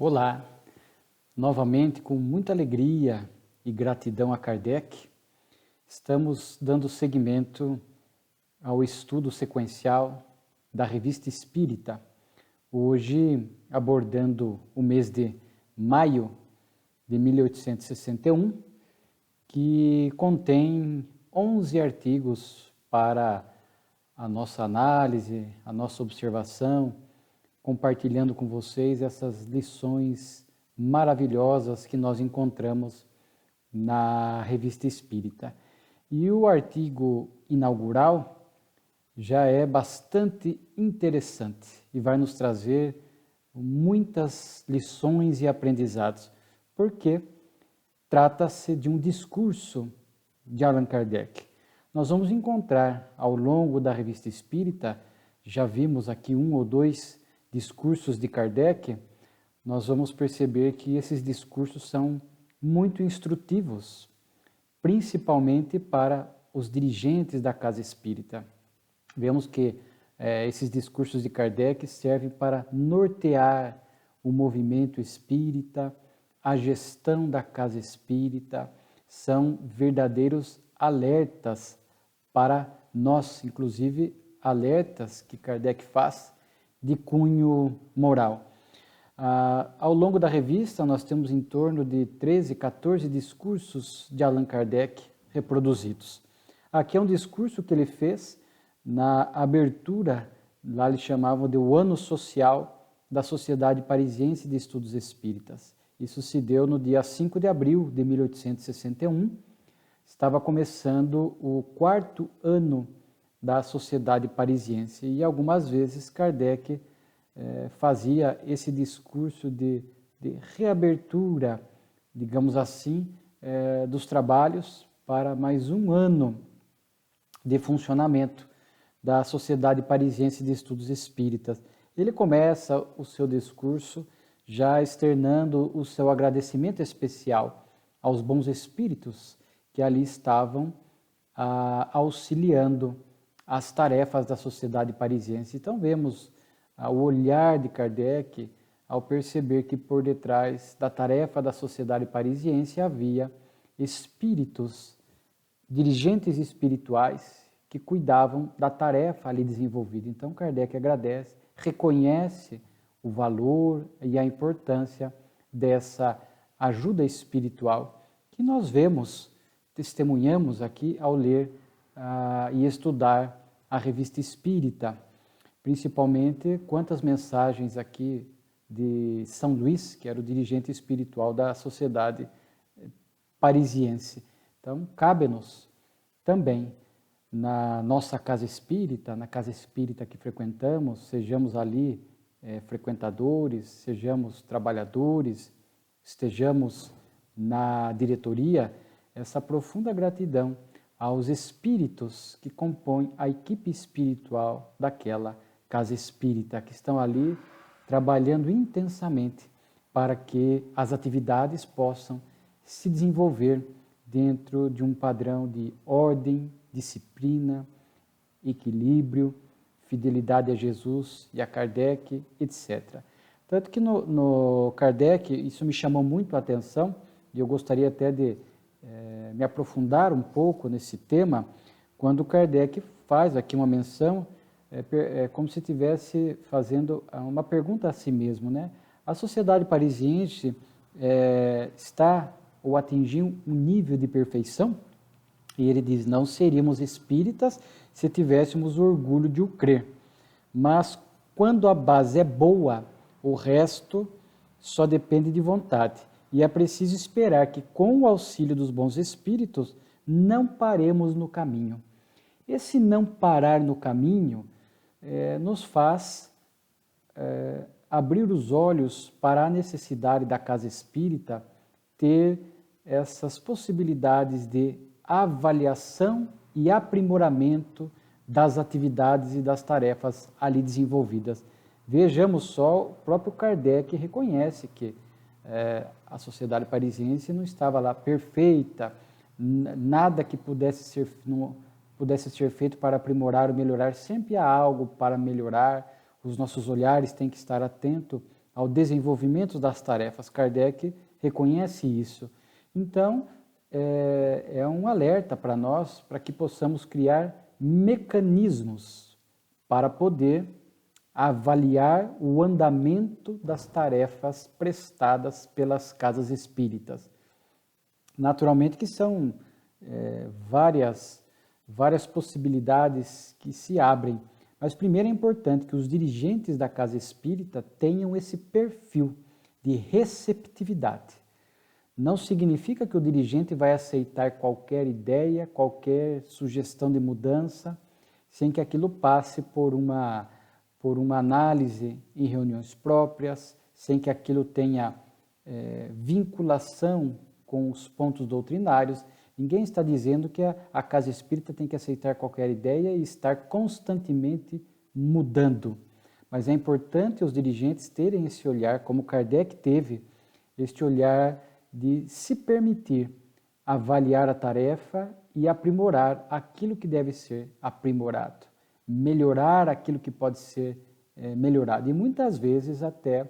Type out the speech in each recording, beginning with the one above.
Olá, novamente com muita alegria e gratidão a Kardec, estamos dando seguimento ao estudo sequencial da Revista Espírita, hoje abordando o mês de maio de 1861, que contém 11 artigos para a nossa análise, a nossa observação, compartilhando com vocês essas lições maravilhosas que nós encontramos na Revista Espírita. E o artigo inaugural já é bastante interessante e vai nos trazer muitas lições e aprendizados, porque trata-se de um discurso de Allan Kardec. Nós vamos encontrar ao longo da Revista Espírita, já vimos aqui um ou dois discursos de Kardec, nós vamos perceber que esses discursos são muito instrutivos, principalmente para os dirigentes da Casa Espírita. Vemos que esses discursos de Kardec servem para nortear o movimento espírita, a gestão da Casa Espírita, são verdadeiros alertas para nós, inclusive alertas que Kardec faz de cunho moral. Ao longo da revista, nós temos em torno de 13, 14 discursos de Allan Kardec reproduzidos. Aqui é um discurso que ele fez na abertura, lá eles chamavam de o Ano Social da Sociedade Parisiense de Estudos Espíritas. Isso se deu no dia 5 de abril de 1861. Estava começando o 4º ano da Sociedade Parisiense e algumas vezes Kardec fazia esse discurso de reabertura, digamos assim, dos trabalhos para mais um ano de funcionamento da Sociedade Parisiense de Estudos Espíritas. Ele começa o seu discurso já externando o seu agradecimento especial aos bons espíritos que ali estavam auxiliando as tarefas da Sociedade Parisiense. Então vemos o olhar de Kardec ao perceber que por detrás da tarefa da Sociedade Parisiense havia espíritos, dirigentes espirituais que cuidavam da tarefa ali desenvolvida. Então Kardec agradece, reconhece o valor e a importância dessa ajuda espiritual que nós vemos, testemunhamos aqui ao ler e estudar a Revista Espírita, principalmente quantas mensagens aqui de São Luís, que era o dirigente espiritual da Sociedade Parisiense. Então, cabe-nos também na nossa casa espírita, na casa espírita que frequentamos, sejamos ali frequentadores, sejamos trabalhadores, estejamos na diretoria, essa profunda gratidão aos espíritos que compõem a equipe espiritual daquela casa espírita, que estão ali trabalhando intensamente para que as atividades possam se desenvolver dentro de um padrão de ordem, disciplina, equilíbrio, fidelidade a Jesus e a Kardec, etc. Tanto que no Kardec, isso me chamou muito a atenção, e eu gostaria até de me aprofundar um pouco nesse tema, quando Kardec faz aqui uma menção, como se estivesse fazendo uma pergunta a si mesmo, né? A Sociedade Parisiense está ou atingiu um nível de perfeição? E ele diz, não seríamos espíritas se tivéssemos orgulho de o crer. Mas quando a base é boa, o resto só depende de vontade. E é preciso esperar que, com o auxílio dos bons espíritos, não paremos no caminho. Esse não parar no caminho nos faz abrir os olhos para a necessidade da casa espírita ter essas possibilidades de avaliação e aprimoramento das atividades e das tarefas ali desenvolvidas. Vejamos só, o próprio Kardec reconhece que a Sociedade Parisiense não estava lá perfeita, nada que pudesse ser feito para aprimorar ou melhorar, sempre há algo para melhorar, os nossos olhares têm que estar atentos ao desenvolvimento das tarefas. Kardec reconhece isso. Então, é um alerta para nós, para que possamos criar mecanismos para poder avaliar o andamento das tarefas prestadas pelas casas espíritas. Naturalmente que são várias possibilidades que se abrem, mas primeiro é importante que os dirigentes da casa espírita tenham esse perfil de receptividade. Não significa que o dirigente vai aceitar qualquer ideia, qualquer sugestão de mudança, sem que aquilo passe por uma análise em reuniões próprias, sem que aquilo tenha vinculação com os pontos doutrinários. Ninguém está dizendo que a casa espírita tem que aceitar qualquer ideia e estar constantemente mudando. Mas é importante os dirigentes terem esse olhar, como Kardec teve, este olhar de se permitir avaliar a tarefa e aprimorar aquilo que deve ser aprimorado, melhorar aquilo que pode ser melhorado e muitas vezes até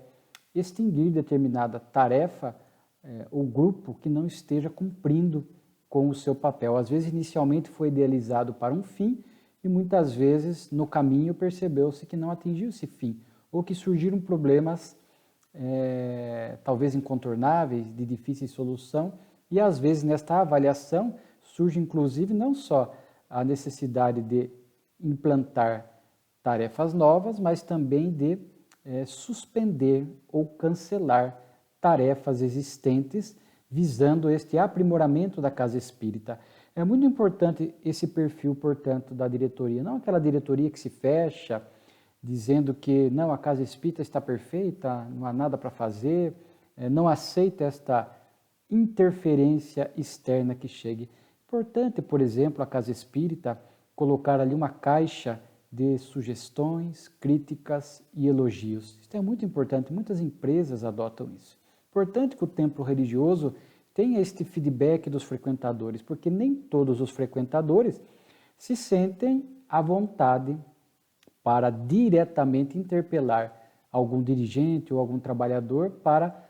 extinguir determinada tarefa ou grupo que não esteja cumprindo com o seu papel. Às vezes inicialmente foi idealizado para um fim e muitas vezes no caminho percebeu-se que não atingiu esse fim ou que surgiram problemas talvez incontornáveis, de difícil solução, e às vezes nesta avaliação surge inclusive não só a necessidade de implantar tarefas novas, mas também de suspender ou cancelar tarefas existentes, visando este aprimoramento da casa espírita. É muito importante esse perfil, portanto, da diretoria, não aquela diretoria que se fecha, dizendo que não, a casa espírita está perfeita, não há nada para fazer, não aceita esta interferência externa que chegue. Importante, por exemplo, a casa espírita colocar ali uma caixa de sugestões, críticas e elogios. Isso é muito importante, muitas empresas adotam isso. Importante que o templo religioso tenha este feedback dos frequentadores, porque nem todos os frequentadores se sentem à vontade para diretamente interpelar algum dirigente ou algum trabalhador para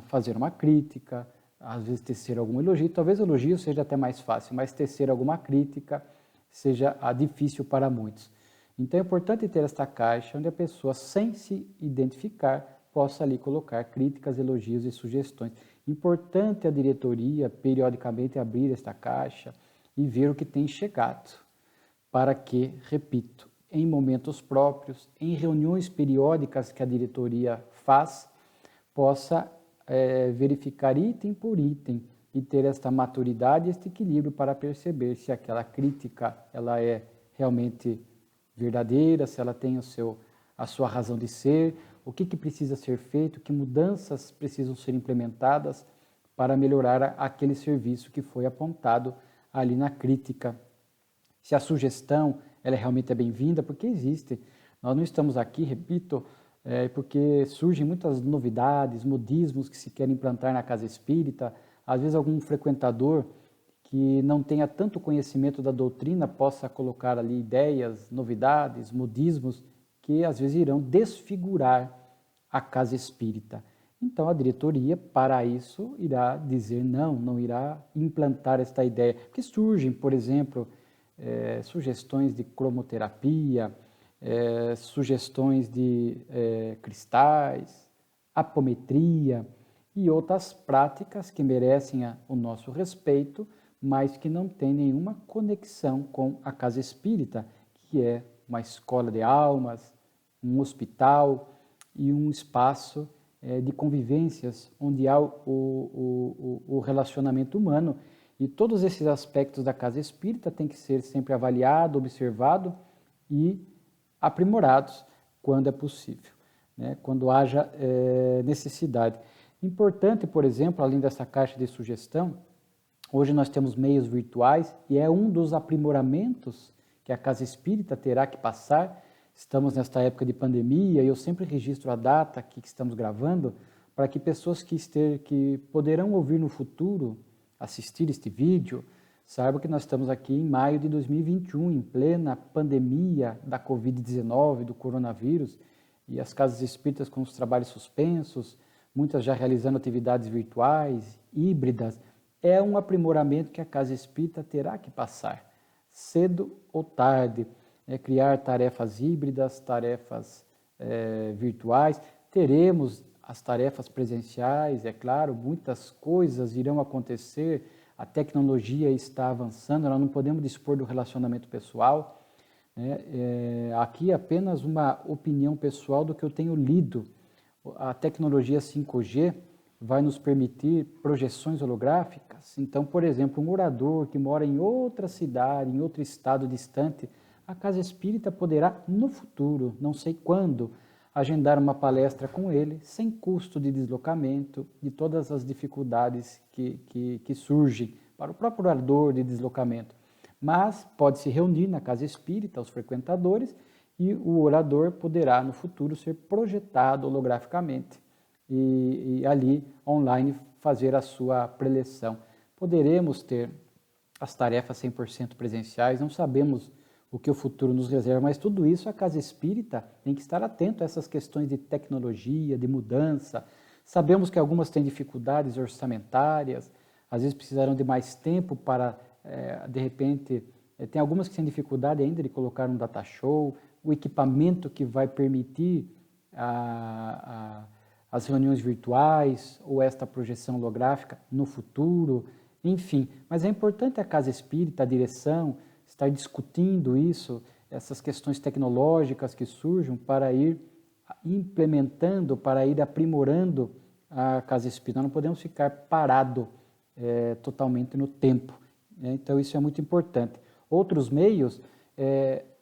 fazer uma crítica, às vezes tecer algum elogio. Talvez o elogio seja até mais fácil, mas tecer alguma crítica seja difícil para muitos. Então é importante ter esta caixa onde a pessoa, sem se identificar, possa ali colocar críticas, elogios e sugestões. Importante a diretoria periodicamente abrir esta caixa e ver o que tem chegado, para que, repito, em momentos próprios, em reuniões periódicas que a diretoria faz, possa verificar item por item e ter esta maturidade, este equilíbrio para perceber se aquela crítica ela é realmente verdadeira, se ela tem a sua razão de ser, o que precisa ser feito, que mudanças precisam ser implementadas para melhorar aquele serviço que foi apontado ali na crítica. Se a sugestão ela realmente é bem-vinda, porque existe. Nós não estamos aqui, repito, porque surgem muitas novidades, modismos que se querem implantar na casa espírita. Às vezes algum frequentador que não tenha tanto conhecimento da doutrina possa colocar ali ideias, novidades, modismos que às vezes irão desfigurar a casa espírita. Então a diretoria, para isso, irá dizer não irá implantar esta ideia. Porque surgem, por exemplo, sugestões de cromoterapia, sugestões de cristais, apometria e outras práticas que merecem o nosso respeito, mas que não têm nenhuma conexão com a casa espírita, que é uma escola de almas, um hospital e um espaço de convivências onde há o relacionamento humano. E todos esses aspectos da casa espírita têm que ser sempre avaliado, observado e aprimorados quando é possível, né? Quando haja necessidade. Importante, por exemplo, além dessa caixa de sugestão, hoje nós temos meios virtuais e é um dos aprimoramentos que a casa espírita terá que passar. Estamos nesta época de pandemia e eu sempre registro a data aqui que estamos gravando para que pessoas que poderão ouvir no futuro, assistir este vídeo, saibam que nós estamos aqui em maio de 2021, em plena pandemia da Covid-19, do coronavírus, e as casas espíritas com os trabalhos suspensos, muitas já realizando atividades virtuais, híbridas, é um aprimoramento que a casa espírita terá que passar, cedo ou tarde, criar tarefas híbridas, tarefas virtuais, teremos as tarefas presenciais, é claro, muitas coisas irão acontecer, a tecnologia está avançando, nós não podemos dispor do relacionamento pessoal, aqui apenas uma opinião pessoal do que eu tenho lido. A tecnologia 5G vai nos permitir projeções holográficas. Então, por exemplo, um morador que mora em outra cidade, em outro estado distante, a casa espírita poderá, no futuro, não sei quando, agendar uma palestra com ele, sem custo de deslocamento, de todas as dificuldades que surgem para o próprio morador de deslocamento. Mas pode se reunir na casa espírita, os frequentadores, e o orador poderá, no futuro, ser projetado holograficamente e ali, online, fazer a sua preleção. Poderemos ter as tarefas 100% presenciais, não sabemos o que o futuro nos reserva, mas tudo isso a casa espírita tem que estar atento a essas questões de tecnologia, de mudança. Sabemos que algumas têm dificuldades orçamentárias, às vezes precisarão de mais tempo para, de repente, tem algumas que têm dificuldade ainda de colocar um data show, o equipamento que vai permitir as reuniões virtuais ou esta projeção holográfica no futuro, enfim. Mas é importante a casa espírita, a direção, estar discutindo isso, essas questões tecnológicas que surjam para ir implementando, para ir aprimorando a casa espírita. Nós não podemos ficar parado totalmente no tempo. Então, isso é muito importante. Outros meios,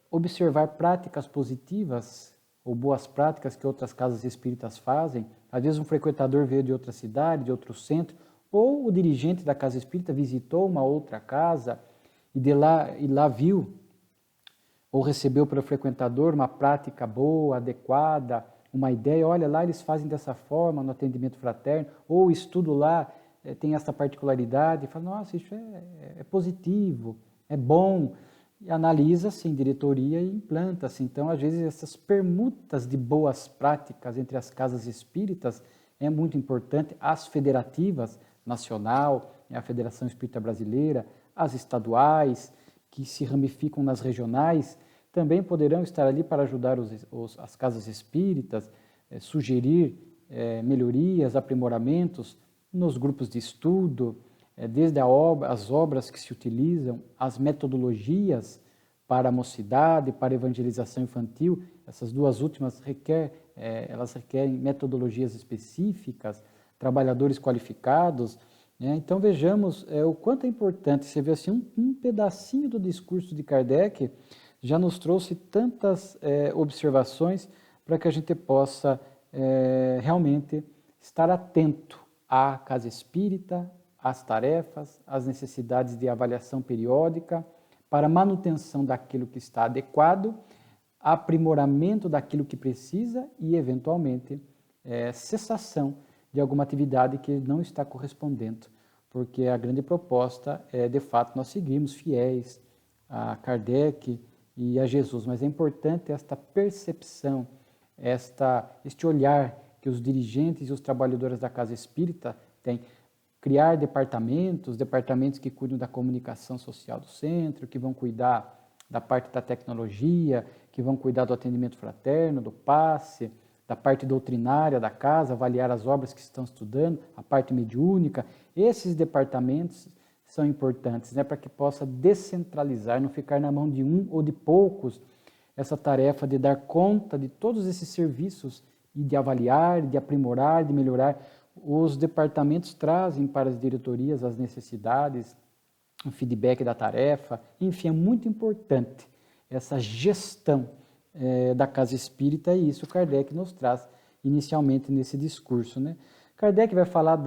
observar práticas positivas ou boas práticas que outras casas espíritas fazem. Às vezes um frequentador veio de outra cidade, de outro centro, ou o dirigente da casa espírita visitou uma outra casa e lá viu ou recebeu pelo frequentador uma prática boa, adequada, uma ideia, olha, lá eles fazem dessa forma no atendimento fraterno, ou o estudo lá tem essa particularidade, e fala, nossa, isso é positivo, é bom, e analisa-se em diretoria e implanta-se. Então, às vezes, essas permutas de boas práticas entre as casas espíritas é muito importante, as federativas, nacional, a Federação Espírita Brasileira, as estaduais, que se ramificam nas regionais, também poderão estar ali para ajudar as casas espíritas, sugerir melhorias, aprimoramentos nos grupos de estudo, desde as obras que se utilizam, as metodologias para a mocidade, para a evangelização infantil, essas duas últimas elas requerem metodologias específicas, trabalhadores qualificados. Então vejamos o quanto é importante. Você vê assim, um pedacinho do discurso de Kardec já nos trouxe tantas observações para que a gente possa realmente estar atento à casa espírita, às tarefas, às necessidades de avaliação periódica, para manutenção daquilo que está adequado, aprimoramento daquilo que precisa e, eventualmente, cessação de alguma atividade que não está correspondendo, porque a grande proposta é, de fato, nós seguirmos fiéis a Kardec e a Jesus, mas é importante esta percepção, este olhar que os dirigentes e os trabalhadores da casa espírita têm, criar departamentos que cuidam da comunicação social do centro, que vão cuidar da parte da tecnologia, que vão cuidar do atendimento fraterno, do passe, da parte doutrinária da casa, avaliar as obras que estão estudando, a parte mediúnica. Esses departamentos são importantes, para que possa descentralizar, não ficar na mão de um ou de poucos, essa tarefa de dar conta de todos esses serviços e de avaliar, de aprimorar, de melhorar. Os departamentos trazem para as diretorias as necessidades, o feedback da tarefa, enfim, é muito importante essa gestão da casa espírita, e isso Kardec nos traz inicialmente nesse discurso. Kardec vai falar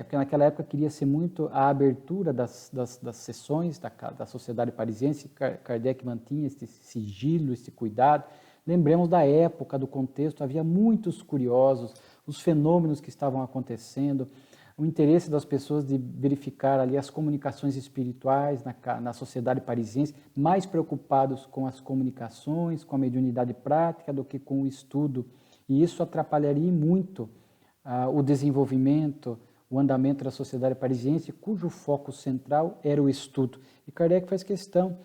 porque naquela época queria-se muito a abertura das sessões da Sociedade Parisiense, Kardec mantinha esse sigilo, esse cuidado. Lembremos da época, do contexto, havia muitos curiosos, os fenômenos que estavam acontecendo, o interesse das pessoas de verificar ali as comunicações espirituais na sociedade parisiense, mais preocupados com as comunicações, com a mediunidade prática do que com o estudo. E isso atrapalharia muito o desenvolvimento, o andamento da sociedade parisiense, cujo foco central era o estudo. E Kardec faz questão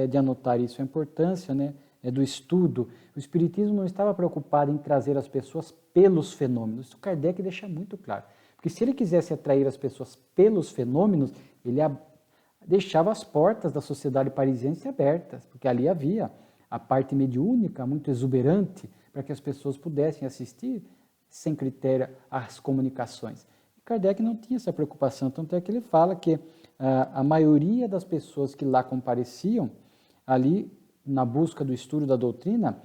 de anotar isso, a importância, né, do estudo. O Espiritismo não estava preocupado em trazer as pessoas pelos fenômenos. Isso Kardec deixa muito claro. Porque se ele quisesse atrair as pessoas pelos fenômenos, ele deixava as portas da sociedade parisiense abertas, porque ali havia a parte mediúnica muito exuberante para que as pessoas pudessem assistir sem critério às comunicações. E Kardec não tinha essa preocupação, tanto é que ele fala que a maioria das pessoas que lá compareciam, ali na busca do estudo da doutrina,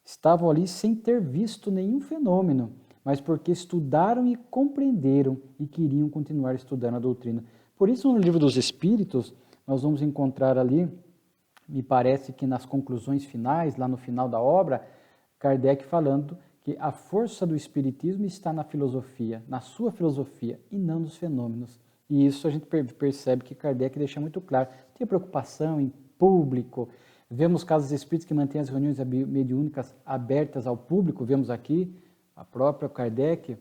estavam ali sem ter visto nenhum fenômeno, mas porque estudaram e compreenderam e queriam continuar estudando a doutrina. Por isso, no Livro dos Espíritos, nós vamos encontrar ali, me parece que nas conclusões finais, lá no final da obra, Kardec falando que a força do Espiritismo está na filosofia, na sua filosofia, e não nos fenômenos. E isso a gente percebe que Kardec deixa muito claro. Tem preocupação em público. Vemos casos espíritas que mantêm as reuniões mediúnicas abertas ao público, vemos aqui a própria Kardec,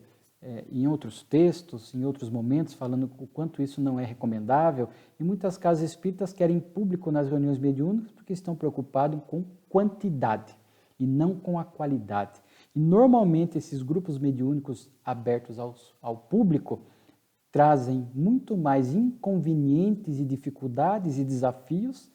em outros textos, em outros momentos, falando o quanto isso não é recomendável. E muitas casas espíritas querem público nas reuniões mediúnicas porque estão preocupados com quantidade e não com a qualidade. E normalmente esses grupos mediúnicos abertos ao público trazem muito mais inconvenientes e dificuldades e desafios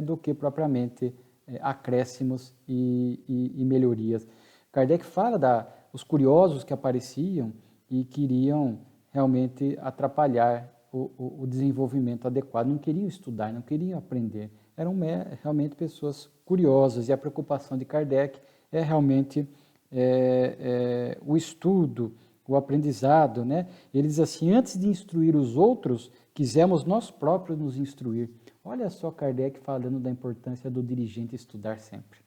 do que propriamente acréscimos e melhorias. Kardec fala os curiosos que apareciam e queriam realmente atrapalhar o desenvolvimento adequado, não queriam estudar, não queriam aprender, eram realmente pessoas curiosas, e a preocupação de Kardec é realmente o estudo, o aprendizado, né? Ele diz assim, antes de instruir os outros, quisemos nós próprios nos instruir. Olha só Kardec falando da importância do dirigente estudar sempre.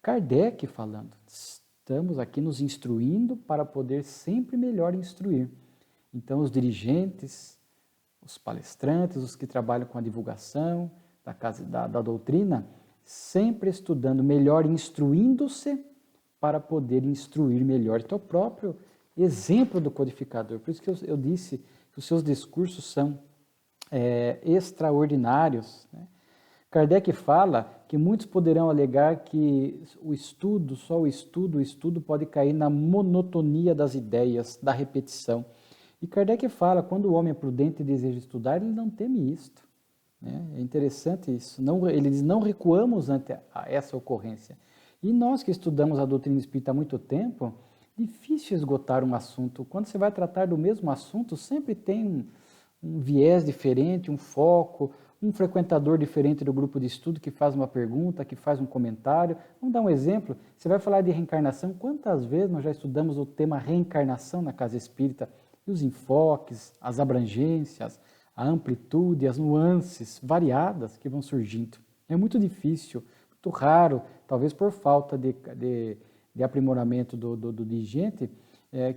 Kardec falando, estamos aqui nos instruindo para poder sempre melhor instruir. Então, os dirigentes, os palestrantes, os que trabalham com a divulgação da doutrina, sempre estudando melhor, instruindo-se para poder instruir melhor. Então, o próprio exemplo do codificador. Por isso que eu disse que os seus discursos são extraordinários, né? Kardec fala que muitos poderão alegar que só o estudo pode cair na monotonia das ideias, da repetição. E Kardec fala, quando o homem é prudente e deseja estudar, ele não teme isto. Né? É interessante isso. Ele diz, não recuamos ante essa ocorrência. E nós que estudamos a doutrina espírita há muito tempo, difícil esgotar um assunto. Quando você vai tratar do mesmo assunto, sempre tem um viés diferente, um foco, um frequentador diferente do grupo de estudo que faz uma pergunta, que faz um comentário. Vamos dar um exemplo. Você vai falar de reencarnação. Quantas vezes nós já estudamos o tema reencarnação na casa espírita? E os enfoques, as abrangências, a amplitude, as nuances variadas que vão surgindo. É muito difícil, muito raro, talvez por falta de aprimoramento do dirigente,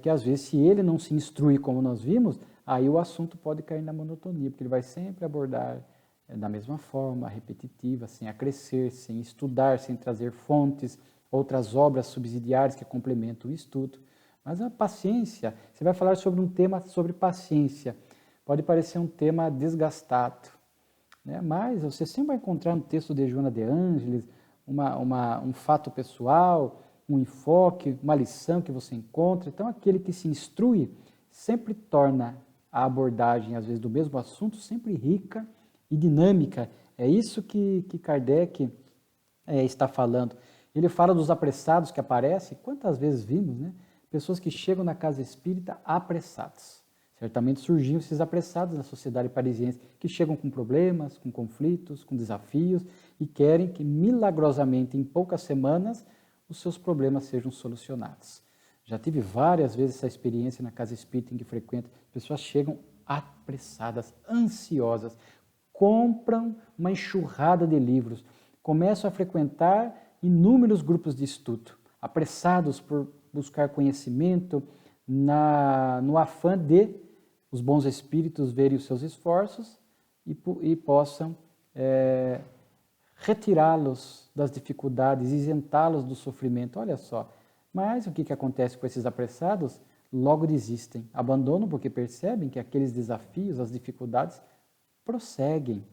que às vezes, se ele não se instruir como nós vimos, aí o assunto pode cair na monotonia, porque ele vai sempre abordar da mesma forma, repetitiva, sem acrescer, sem estudar, sem trazer fontes, outras obras subsidiárias que complementam o estudo. Mas a paciência, você vai falar sobre um tema sobre paciência, pode parecer um tema desgastado, né? Mas você sempre vai encontrar no texto de Joana de Ângeles um fato pessoal, um enfoque, uma lição que você encontra. Então, aquele que se instrui sempre torna a abordagem, às vezes, do mesmo assunto, sempre rica e dinâmica. É isso que Kardec está falando. Ele fala dos apressados que aparecem. Quantas vezes vimos, né? Pessoas que chegam na casa espírita apressados. Certamente surgiam esses apressados na sociedade parisiense, que chegam com problemas, com conflitos, com desafios, e querem que, milagrosamente, em poucas semanas, os seus problemas sejam solucionados. Já tive várias vezes essa experiência na casa espírita em que frequento. As pessoas chegam apressadas, ansiosas, compram uma enxurrada de livros, começam a frequentar inúmeros grupos de estudo, apressados por buscar conhecimento no afã de os bons espíritos verem os seus esforços e possam retirá-los das dificuldades, isentá-los do sofrimento. Olha só, mas o que acontece com esses apressados? Logo desistem, abandonam porque percebem que aqueles desafios, as dificuldades, prosseguem.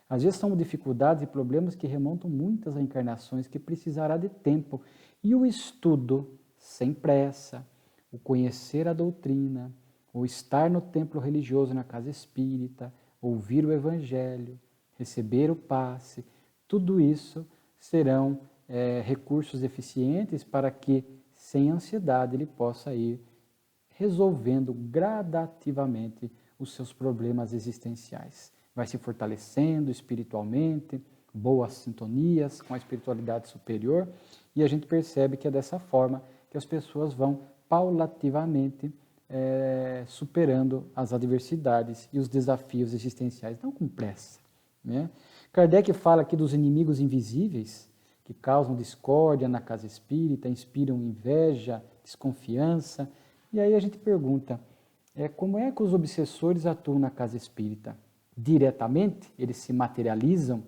Às vezes são dificuldades e problemas que remontam muitas reencarnações, que precisará de tempo. E o estudo, sem pressa, o conhecer a doutrina, o estar no templo religioso, na casa espírita, ouvir o evangelho, receber o passe, tudo isso serão recursos eficientes para que, sem ansiedade, ele possa ir resolvendo gradativamente os seus problemas existenciais. Vai se fortalecendo espiritualmente, boas sintonias com a espiritualidade superior, e a gente percebe que é dessa forma que as pessoas vão paulativamente superando as adversidades e os desafios existenciais, não com pressa, né? Kardec fala aqui dos inimigos invisíveis, que causam discórdia na casa espírita, inspiram inveja, desconfiança. E aí a gente pergunta, como é que os obsessores atuam na casa espírita? Diretamente? Eles se materializam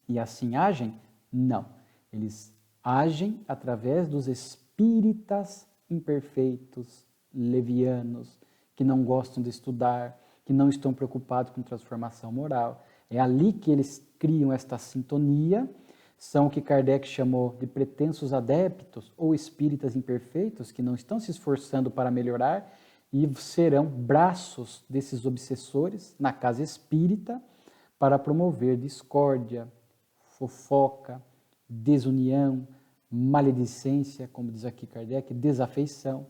e assim agem? Não. Eles agem através dos espíritas imperfeitos, levianos, que não gostam de estudar, que não estão preocupados com transformação moral. É ali que eles criam esta sintonia, são o que Kardec chamou de pretensos adeptos ou espíritas imperfeitos, que não estão se esforçando para melhorar e serão braços desses obsessores na casa espírita para promover discórdia, fofoca, desunião, maledicência, como diz aqui Kardec, desafeição,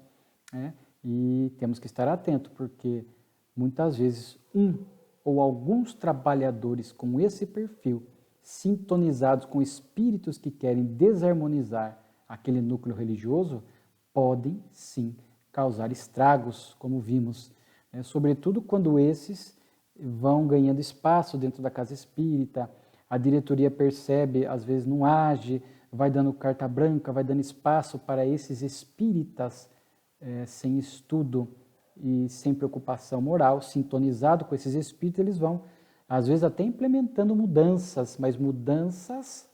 né? E temos que estar atentos, porque muitas vezes ou alguns trabalhadores com esse perfil, sintonizados com espíritos que querem desarmonizar aquele núcleo religioso, podem sim causar estragos, como vimos, né? Sobretudo quando esses vão ganhando espaço dentro da casa espírita, a diretoria percebe, às vezes não age, vai dando carta branca, vai dando espaço para esses espíritas sem estudo e sem preocupação moral, sintonizado com esses espíritos, eles vão, às vezes, até implementando mudanças, mas mudanças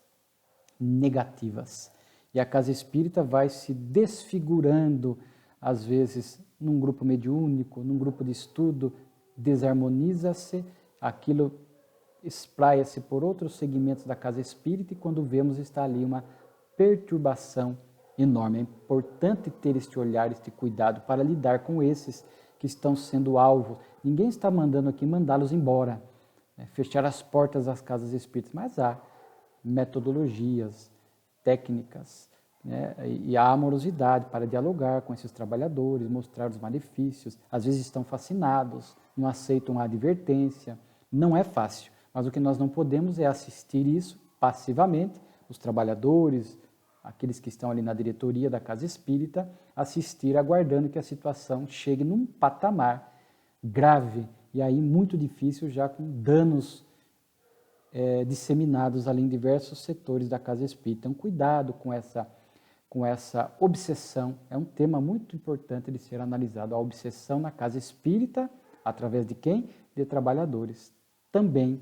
negativas. E a casa espírita vai se desfigurando, às vezes, num grupo mediúnico, num grupo de estudo, desarmoniza-se, aquilo espraia-se por outros segmentos da casa espírita e quando vemos está ali uma perturbação enorme. É importante ter este olhar, este cuidado para lidar com esses que estão sendo alvo. Ninguém está mandando aqui mandá-los embora, né? Fechar as portas das casas espíritas, mas há metodologias, técnicas, né? E há amorosidade para dialogar com esses trabalhadores, mostrar os malefícios. Às vezes estão fascinados, não aceitam a advertência. Não é fácil, mas o que nós não podemos é assistir isso passivamente, os trabalhadores, aqueles que estão ali na diretoria da casa espírita, assistir aguardando que a situação chegue num patamar grave e aí muito difícil, já com danos disseminados ali em diversos setores da casa espírita. Então, cuidado com essa obsessão, é um tema muito importante de ser analisado, a obsessão na casa espírita, através de quem? De trabalhadores, também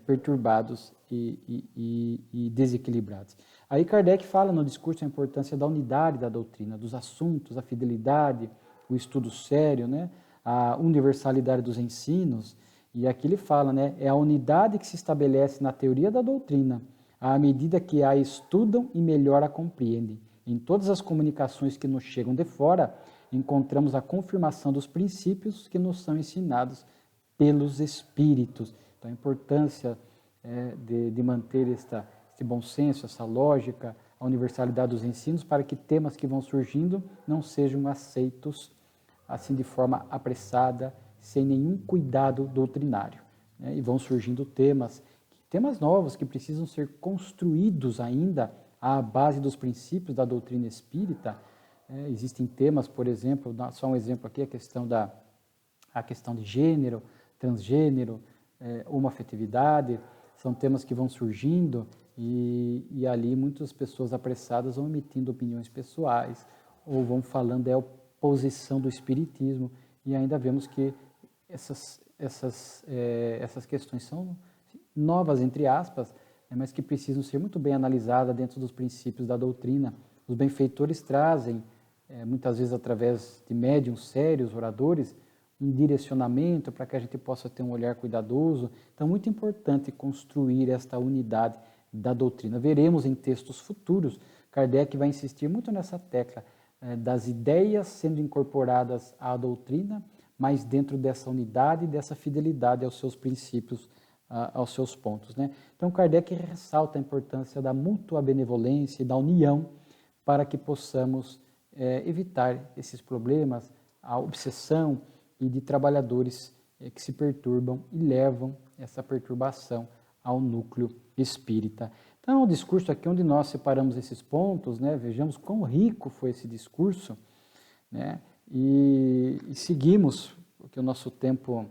perturbados e desequilibrados. Aí Kardec fala no discurso a importância da unidade da doutrina, dos assuntos, a fidelidade, o estudo sério, né? A universalidade dos ensinos, e aqui ele fala, né? É a unidade que se estabelece na teoria da doutrina, à medida que a estudam e melhor a compreendem. Em todas as comunicações que nos chegam de fora, encontramos a confirmação dos princípios que nos são ensinados pelos espíritos. Então, a importância de manter este bom senso, essa lógica, a universalidade dos ensinos, para que temas que vão surgindo não sejam aceitos assim de forma apressada, sem nenhum cuidado doutrinário, né? E vão surgindo temas novos que precisam ser construídos ainda à base dos princípios da doutrina espírita. Existem temas, por exemplo, só um exemplo aqui, a questão de gênero, transgênero, homoafetividade, são temas que vão surgindo e ali muitas pessoas apressadas vão emitindo opiniões pessoais ou vão falando posição do Espiritismo, e ainda vemos que essas questões são novas, entre aspas, mas que precisam ser muito bem analisadas dentro dos princípios da doutrina. Os benfeitores trazem, muitas vezes através de médiuns sérios, oradores, um direcionamento para que a gente possa ter um olhar cuidadoso. Então, muito importante construir esta unidade da doutrina. Veremos em textos futuros, Kardec vai insistir muito nessa tecla das ideias sendo incorporadas à doutrina, mas dentro dessa unidade e dessa fidelidade aos seus princípios, aos seus pontos, né? Então, Kardec ressalta a importância da mútua benevolência e da união para que possamos evitar esses problemas, a obsessão e de trabalhadores que se perturbam e levam essa perturbação ao núcleo espírita. Então, o discurso aqui onde nós separamos esses pontos, né, vejamos quão rico foi esse discurso, né, e seguimos, porque o nosso tempo,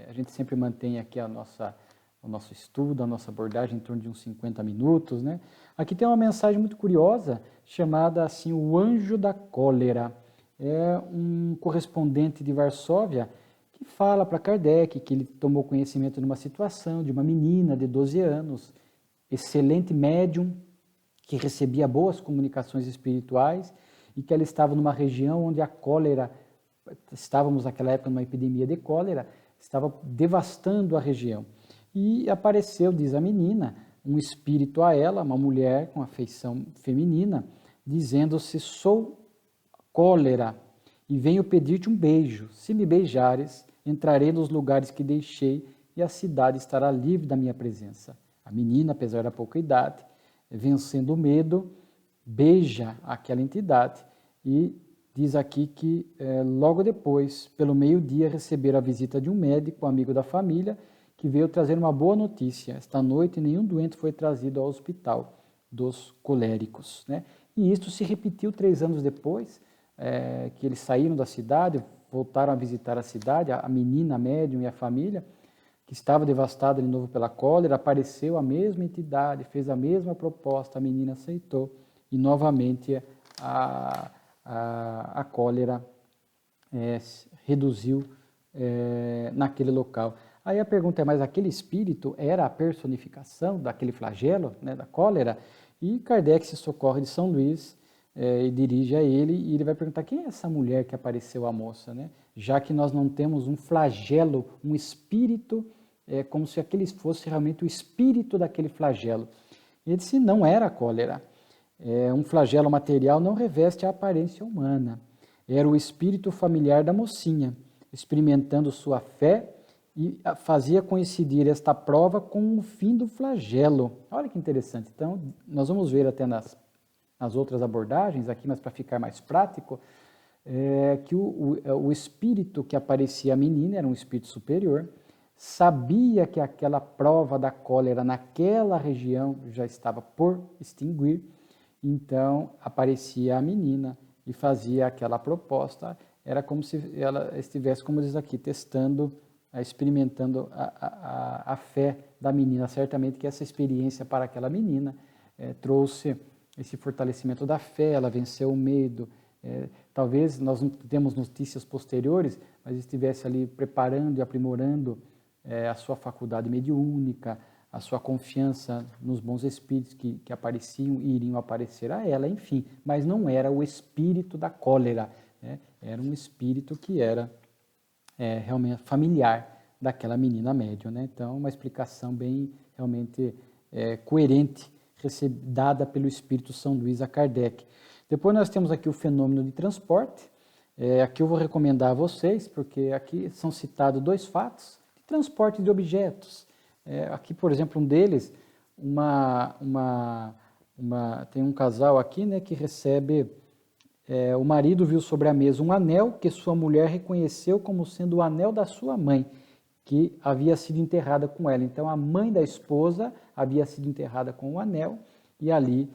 a gente sempre mantém aqui o nosso estudo, a nossa abordagem em torno de uns 50 minutos, né. Aqui tem uma mensagem muito curiosa, chamada assim, o anjo da cólera. É um correspondente de Varsóvia que fala para Kardec que ele tomou conhecimento de uma situação de uma menina de 12 anos, excelente médium, que recebia boas comunicações espirituais e que ela estava numa região onde a cólera, estávamos naquela época numa epidemia de cólera, estava devastando a região. E apareceu, diz a menina, um espírito a ela, uma mulher com afeição feminina, dizendo-se: sou cólera, e venho pedir-te um beijo. Se me beijares, entrarei nos lugares que deixei, e a cidade estará livre da minha presença. A menina, apesar da pouca idade, vencendo o medo, beija aquela entidade, e diz aqui que logo depois, pelo meio-dia, receberam a visita de um médico, amigo da família, que veio trazer uma boa notícia. Esta noite nenhum doente foi trazido ao hospital dos coléricos, né? E isto se repetiu 3 anos depois, que eles saíram da cidade, voltaram a visitar a cidade, a menina, a médium e a família, que estava devastada de novo pela cólera, apareceu a mesma entidade, fez a mesma proposta, a menina aceitou, e novamente a cólera reduziu naquele local. Aí a pergunta é, mas aquele espírito era a personificação daquele flagelo, né, da cólera? E Kardec se socorre de São Luís e dirige a ele, e ele vai perguntar: quem é essa mulher que apareceu à moça, né? Já que nós não temos um flagelo, um espírito, como se aquele fosse realmente o espírito daquele flagelo. Ele disse: não era a cólera. Um flagelo material não reveste a aparência humana. Era o espírito familiar da mocinha, experimentando sua fé, e fazia coincidir esta prova com o fim do flagelo. Olha que interessante. Então, nós vamos ver até nas outras abordagens aqui, mas para ficar mais prático, que o espírito que aparecia à menina era um espírito superior, sabia que aquela prova da cólera naquela região já estava por extinguir, então aparecia a menina e fazia aquela proposta. Era como se ela estivesse, como diz aqui, testando, experimentando a fé da menina. Certamente que essa experiência para aquela menina trouxe esse fortalecimento da fé, ela venceu o medo. Talvez nós não temos notícias posteriores, mas estivesse ali preparando e aprimorando a sua faculdade mediúnica, a sua confiança nos bons espíritos que apareciam e iriam aparecer a ela, enfim. Mas não era o espírito da cólera, né? Era um espírito que era realmente familiar daquela menina médium, né? Então, uma explicação bem realmente coerente, dada pelo Espírito São Luís a Kardec. Depois nós temos aqui o fenômeno de transporte. Aqui eu vou recomendar a vocês, porque aqui são citados 2 fatos de transporte de objetos. Aqui, por exemplo, um deles, tem um casal aqui, né, que recebe, o marido viu sobre a mesa um anel que sua mulher reconheceu como sendo o anel da sua mãe, que havia sido enterrada com ela. Então, a mãe da esposa havia sido enterrada com o anel, e ali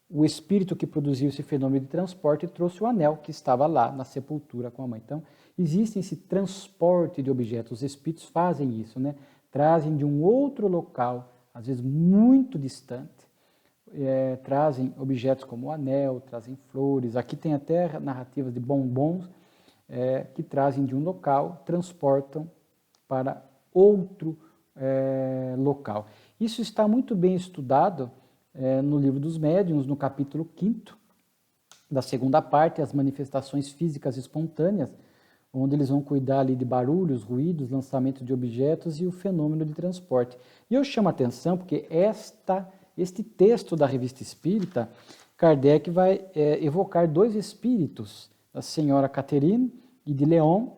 o espírito que produziu esse fenômeno de transporte trouxe o anel que estava lá na sepultura com a mãe. Então, existe esse transporte de objetos. Os espíritos fazem isso, né? Trazem de um outro local, às vezes muito distante, trazem objetos como o anel, trazem flores, aqui tem até narrativas de bombons que trazem de um local, transportam para outro local. Isso está muito bem estudado no Livro dos Médiuns, no capítulo 5º, da segunda parte, as manifestações físicas espontâneas, onde eles vão cuidar ali de barulhos, ruídos, lançamento de objetos e o fenômeno de transporte. E eu chamo a atenção porque este texto da Revista Espírita, Kardec vai evocar dois espíritos, a senhora Catherine e de Leon,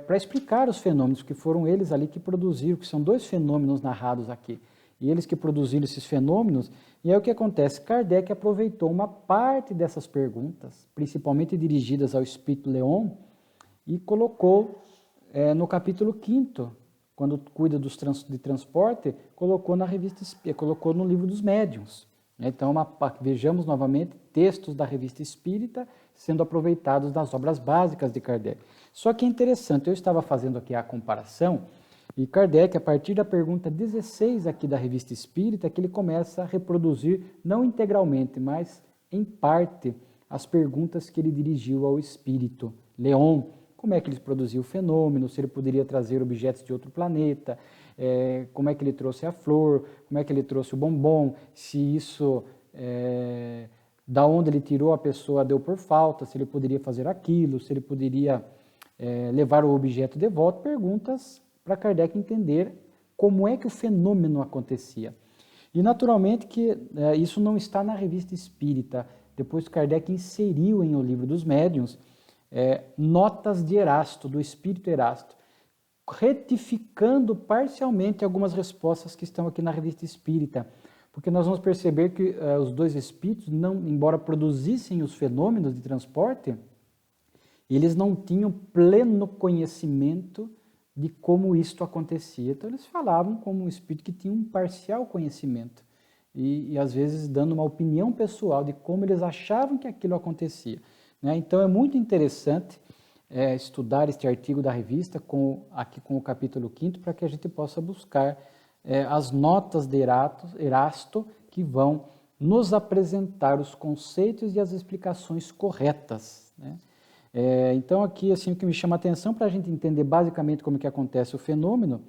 para explicar os fenômenos, que foram eles ali que produziram, que são dois fenômenos narrados aqui. E eles que produziram esses fenômenos, e aí o que acontece? Kardec aproveitou uma parte dessas perguntas, principalmente dirigidas ao espírito Leon, e colocou no capítulo 5º, quando cuida de transporte, colocou na revista, colocou no Livro dos Médiuns. Então, vejamos novamente textos da Revista Espírita sendo aproveitados nas obras básicas de Kardec. Só que é interessante, eu estava fazendo aqui a comparação, e Kardec, a partir da pergunta 16 aqui da Revista Espírita, que ele começa a reproduzir, não integralmente, mas em parte, as perguntas que ele dirigiu ao espírito Leon. Como é que ele produziu o fenômeno, se ele poderia trazer objetos de outro planeta, como é que ele trouxe a flor, como é que ele trouxe o bombom, se isso, da onde ele tirou a pessoa deu por falta, se ele poderia fazer aquilo, se ele poderia levar o objeto de volta, perguntas para Kardec entender como é que o fenômeno acontecia. E naturalmente que isso não está na Revista Espírita, depois Kardec inseriu em O Livro dos Médiuns notas de Erasto, do espírito Erasto, retificando parcialmente algumas respostas que estão aqui na Revista Espírita, porque nós vamos perceber que os dois espíritos, embora produzissem os fenômenos de transporte, eles não tinham pleno conhecimento de como isto acontecia. Então eles falavam como um espírito que tinha um parcial conhecimento e às vezes dando uma opinião pessoal de como eles achavam que aquilo acontecia. Então é muito interessante estudar este artigo da revista aqui com o capítulo 5º para que a gente possa buscar as notas de Erasto que vão nos apresentar os conceitos e as explicações corretas. Então aqui assim, o que me chama a atenção para a gente entender basicamente como que acontece o fenômeno,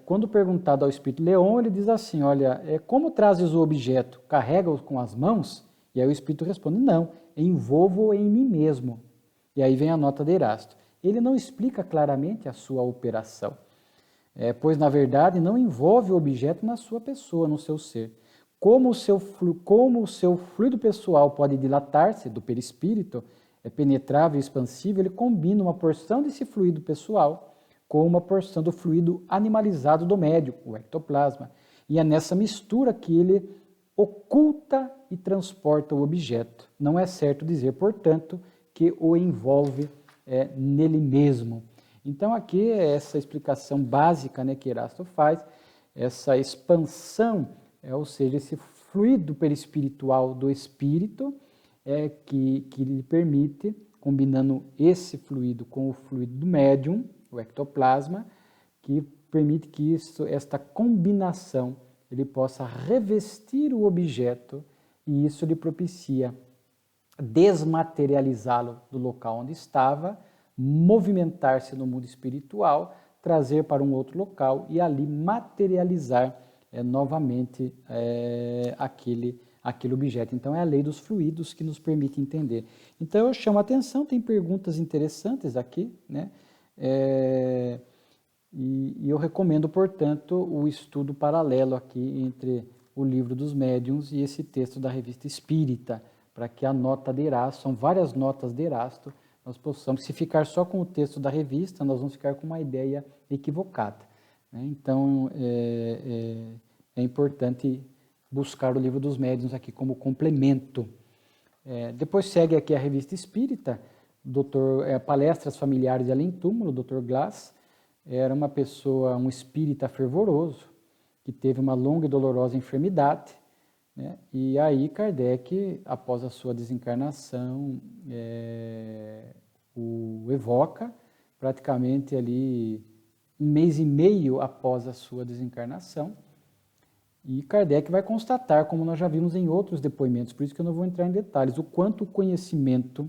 quando perguntado ao espírito Leon, ele diz assim, olha, como trazes o objeto? Carrega-o com as mãos? E aí o espírito responde, não, envolvo-o em mim mesmo. E aí vem a nota de Erasto. Ele não explica claramente a sua operação, pois na verdade não envolve o objeto na sua pessoa, no seu ser. Como o seu fluido pessoal pode dilatar-se do perispírito, é penetrável e expansível, ele combina uma porção desse fluido pessoal com uma porção do fluido animalizado do médium, o ectoplasma. E é nessa mistura que ele oculta e transporta o objeto. Não é certo dizer, portanto, que o envolve nele mesmo. Então aqui é essa explicação básica que Erasto faz, essa expansão, ou seja, esse fluido perispiritual do espírito, que lhe permite, combinando esse fluido com o fluido do médium, o ectoplasma, que permite que esta combinação ele possa revestir o objeto e isso lhe propicia desmaterializá-lo do local onde estava, movimentar-se no mundo espiritual, trazer para um outro local e ali materializar novamente aquele objeto. Então, é a lei dos fluidos que nos permite entender. Então, eu chamo a atenção, tem perguntas interessantes aqui, e eu recomendo, portanto, o estudo paralelo aqui entre o Livro dos Médiuns e esse texto da Revista Espírita, para que a nota de Erasto, são várias notas de Erasto, nós possamos, se ficar só com o texto da revista, nós vamos ficar com uma ideia equivocada. Então, é importante buscar o Livro dos Médiuns aqui como complemento. Depois segue aqui a Revista Espírita, Palestras Familiares de Além Túmulo, Dr. Glass, era uma pessoa, um espírita fervoroso, que teve uma longa e dolorosa enfermidade, e aí Kardec, após a sua desencarnação, o evoca, praticamente ali 1 mês e meio após a sua desencarnação, E Kardec vai constatar, como nós já vimos em outros depoimentos, por isso que eu não vou entrar em detalhes, o quanto o conhecimento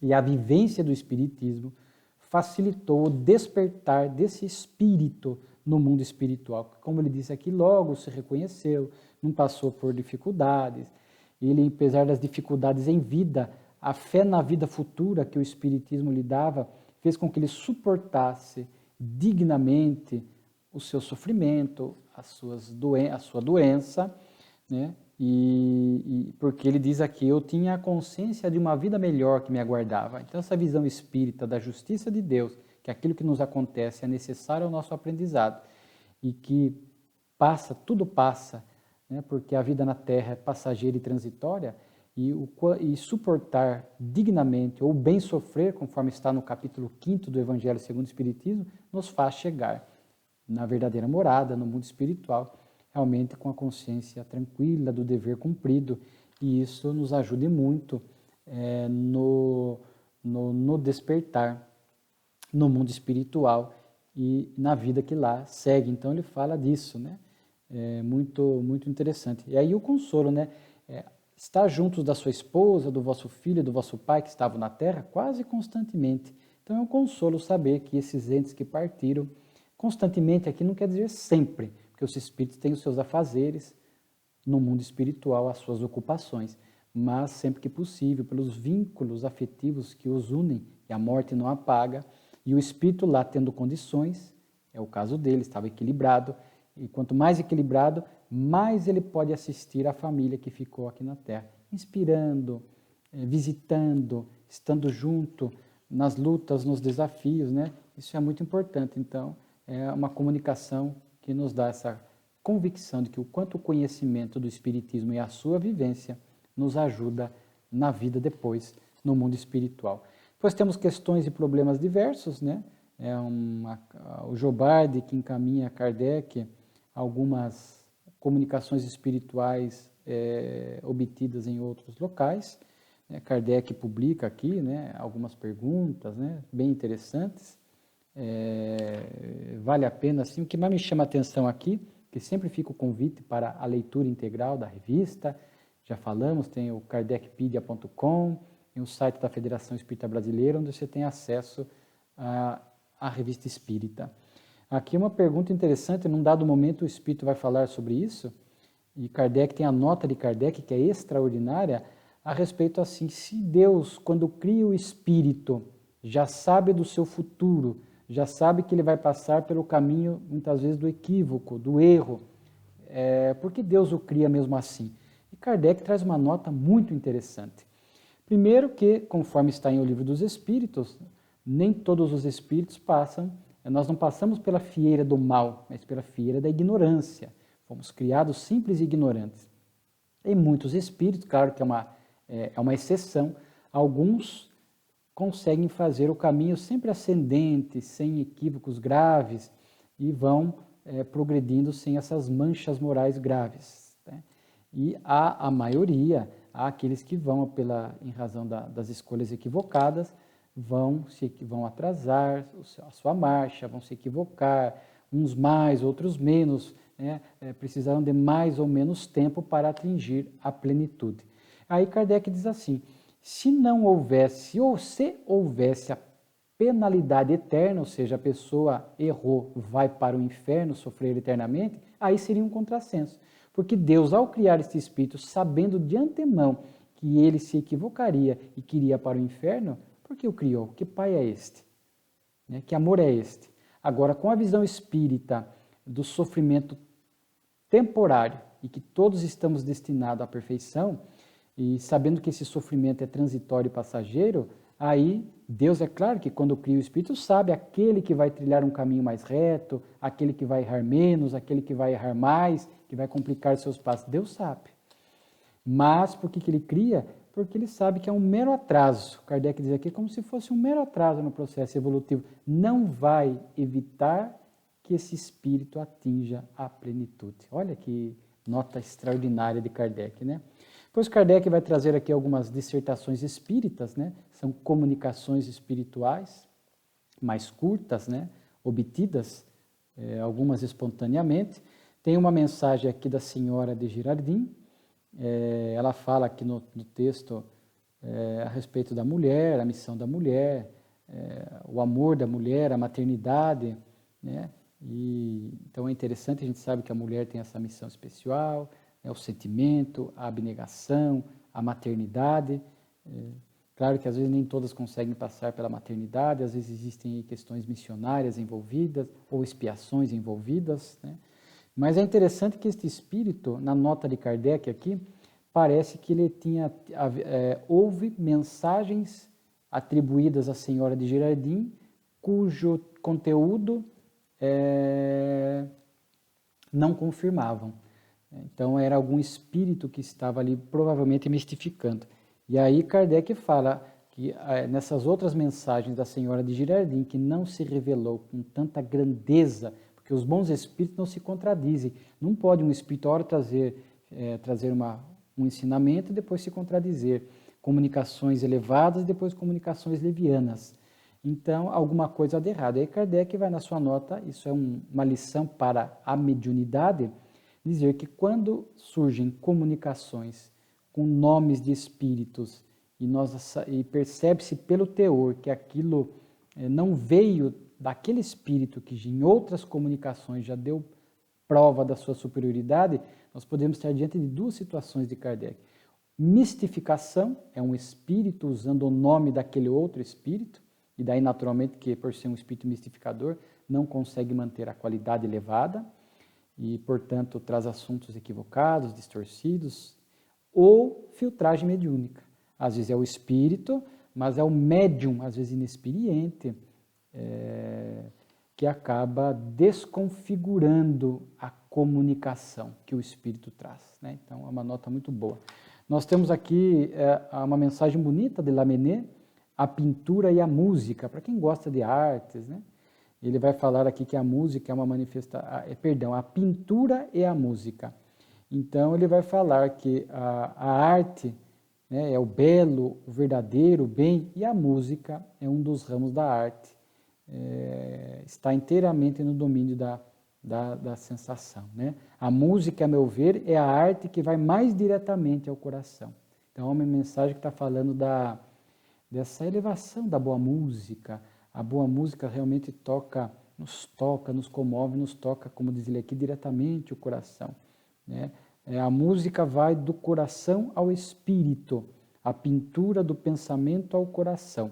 e a vivência do Espiritismo facilitou o despertar desse espírito no mundo espiritual. Como ele disse aqui, logo se reconheceu, não passou por dificuldades. Ele, apesar das dificuldades em vida, a fé na vida futura que o Espiritismo lhe dava, fez com que ele suportasse dignamente o seu sofrimento, a sua doença, né? E porque ele diz aqui, eu tinha a consciência de uma vida melhor que me aguardava. Então essa visão espírita da justiça de Deus, que aquilo que nos acontece é necessário ao nosso aprendizado e que tudo passa, né? Porque a vida na Terra é passageira e transitória, e suportar dignamente ou bem sofrer, conforme está no capítulo 5º do Evangelho segundo o Espiritismo, nos faz chegar na verdadeira morada, no mundo espiritual, realmente com a consciência tranquila do dever cumprido, e isso nos ajude muito no despertar no mundo espiritual e na vida que lá segue. Então ele fala disso, né? É muito interessante. E aí o consolo, né? Estar juntos da sua esposa, do vosso filho, do vosso pai que estavam na terra quase constantemente. Então é um consolo saber que esses entes que partiram constantemente aqui não quer dizer sempre, porque os espíritos têm os seus afazeres no mundo espiritual, as suas ocupações, mas sempre que possível, pelos vínculos afetivos que os unem, e a morte não apaga, e o espírito lá tendo condições, é o caso dele, estava equilibrado, e quanto mais equilibrado, mais ele pode assistir a família que ficou aqui na Terra, inspirando, visitando, estando junto nas lutas, nos desafios, né? Isso é muito importante. Então, é uma comunicação que nos dá essa convicção de que o quanto o conhecimento do Espiritismo e a sua vivência nos ajuda na vida depois, no mundo espiritual. Depois temos questões e problemas diversos, né? O Jobardi que encaminha a Kardec algumas comunicações espirituais obtidas em outros locais. Kardec publica aqui, né, algumas perguntas, né, bem interessantes. Vale a pena, assim, o que mais me chama a atenção aqui, que sempre fica o convite para a leitura integral da revista, já falamos, tem o kardecpedia.com, tem o site da Federação Espírita Brasileira, onde você tem acesso à revista espírita. Aqui uma pergunta interessante, num dado momento o espírito vai falar sobre isso, e Kardec tem a nota de Kardec, que é extraordinária, a respeito assim, se Deus, quando cria o espírito, já sabe do seu futuro, já sabe que ele vai passar pelo caminho, muitas vezes, do equívoco, do erro, por que Deus o cria mesmo assim? E Kardec traz uma nota muito interessante. Primeiro que, conforme está em O Livro dos Espíritos, nem todos os espíritos nós não passamos pela fieira do mal, mas pela fieira da ignorância. Fomos criados simples e ignorantes. E muitos espíritos, claro que é uma exceção, alguns conseguem fazer o caminho sempre ascendente, sem equívocos graves, e vão progredindo sem essas manchas morais graves. Né? E a maioria, há aqueles que vão, em razão das escolhas equivocadas, vão atrasar a sua marcha, vão se equivocar, uns mais, outros menos, né? Precisaram de mais ou menos tempo para atingir a plenitude. Aí Kardec diz assim, se houvesse a penalidade eterna, ou seja, a pessoa errou, vai para o inferno sofrer eternamente, aí seria um contrassenso. Porque Deus, ao criar este espírito, sabendo de antemão que ele se equivocaria e que iria para o inferno, por que o criou? Que pai é este? Que amor é este? Agora, com a visão espírita do sofrimento temporário e que todos estamos destinados à perfeição, e sabendo que esse sofrimento é transitório e passageiro, aí Deus, é claro que quando cria o espírito, sabe aquele que vai trilhar um caminho mais reto, aquele que vai errar menos, aquele que vai errar mais, que vai complicar seus passos. Deus sabe. Mas por que ele cria? Porque ele sabe que é um mero atraso. Kardec diz aqui como se fosse um mero atraso no processo evolutivo. Não vai evitar que esse espírito atinja a plenitude. Olha que nota extraordinária de Kardec, né? Depois Kardec vai trazer aqui algumas dissertações espíritas, né? São comunicações espirituais, mais curtas, né? Obtidas, algumas espontaneamente. Tem uma mensagem aqui da senhora de Girardin, ela fala aqui no texto a respeito da mulher, a missão da mulher, o amor da mulher, a maternidade, né? Então é interessante, a gente sabe que a mulher tem essa missão especial, o sentimento, a abnegação, a maternidade. Claro que às vezes nem todas conseguem passar pela maternidade, às vezes existem questões missionárias envolvidas ou expiações envolvidas, né? Mas é interessante que este espírito, na nota de Kardec aqui, parece que ele houve mensagens atribuídas à senhora de Girardin, cujo conteúdo não confirmavam. Então era algum espírito que estava ali provavelmente mistificando. E aí Kardec fala que nessas outras mensagens da senhora de Girardin, que não se revelou com tanta grandeza, porque os bons espíritos não se contradizem. Não pode um espírito, a hora trazer um ensinamento e depois se contradizer. Comunicações elevadas e depois comunicações levianas. Então, alguma coisa de errado. Aí Kardec vai na sua nota, isso é uma lição para a mediunidade, dizer que quando surgem comunicações com nomes de espíritos e percebe-se pelo teor que aquilo não veio daquele espírito que em outras comunicações já deu prova da sua superioridade, nós podemos estar diante de duas situações de Kardec. Mistificação é um espírito usando o nome daquele outro espírito, e daí naturalmente que por ser um espírito mistificador não consegue manter a qualidade elevada e portanto traz assuntos equivocados, distorcidos, ou filtragem mediúnica. Às vezes é o espírito, mas é o médium, às vezes inexperiente, que acaba desconfigurando a comunicação que o espírito traz, né? Então é uma nota muito boa. Nós temos aqui uma mensagem bonita de Lamennais, a pintura e a música, para quem gosta de artes, né? Ele vai falar aqui que a música é uma manifestação, a pintura e a música. Então ele vai falar que a arte, né, é o belo, o verdadeiro, o bem, e a música é um dos ramos da arte. Está inteiramente no domínio da sensação, né? A música, a meu ver, é a arte que vai mais diretamente ao coração. Então é uma mensagem que está falando dessa elevação da boa música. A boa música realmente nos comove, nos toca, como diz ele aqui, diretamente o coração, né? A música vai do coração ao espírito, a pintura do pensamento ao coração.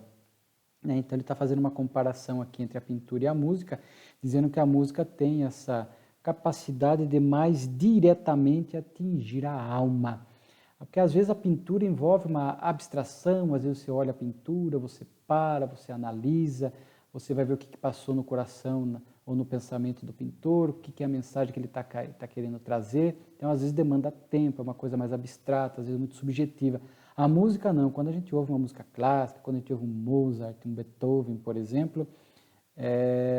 Então ele está fazendo uma comparação aqui entre a pintura e a música, dizendo que a música tem essa capacidade de mais diretamente atingir a alma. Porque às vezes a pintura envolve uma abstração, às vezes você olha a pintura, você para, você analisa, você vai ver o que passou no coração ou no pensamento do pintor, o que é a mensagem que ele está querendo trazer. Então às vezes demanda tempo, é uma coisa mais abstrata, às vezes muito subjetiva. A música não, quando a gente ouve uma música clássica, quando a gente ouve um Mozart, um Beethoven, por exemplo,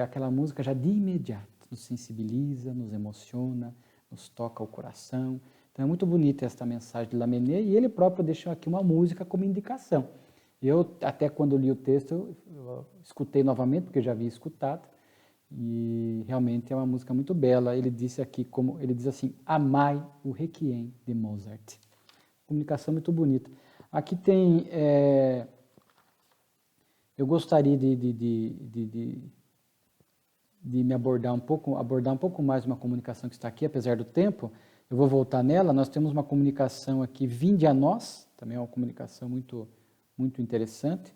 aquela música já de imediato nos sensibiliza, nos emociona, nos toca o coração. Então é muito bonita esta mensagem de Lamennais e ele próprio deixou aqui uma música como indicação. Eu, até quando li o texto, eu escutei novamente, porque já havia escutado, e realmente é uma música muito bela. Ele disse aqui, ele diz assim, amai o Requiem de Mozart. Comunicação muito bonita. Aqui tem, eu gostaria de me abordar um pouco mais uma comunicação que está aqui, apesar do tempo. Eu vou voltar nela. Nós temos uma comunicação aqui, vinde a nós, também é uma comunicação muito, muito interessante.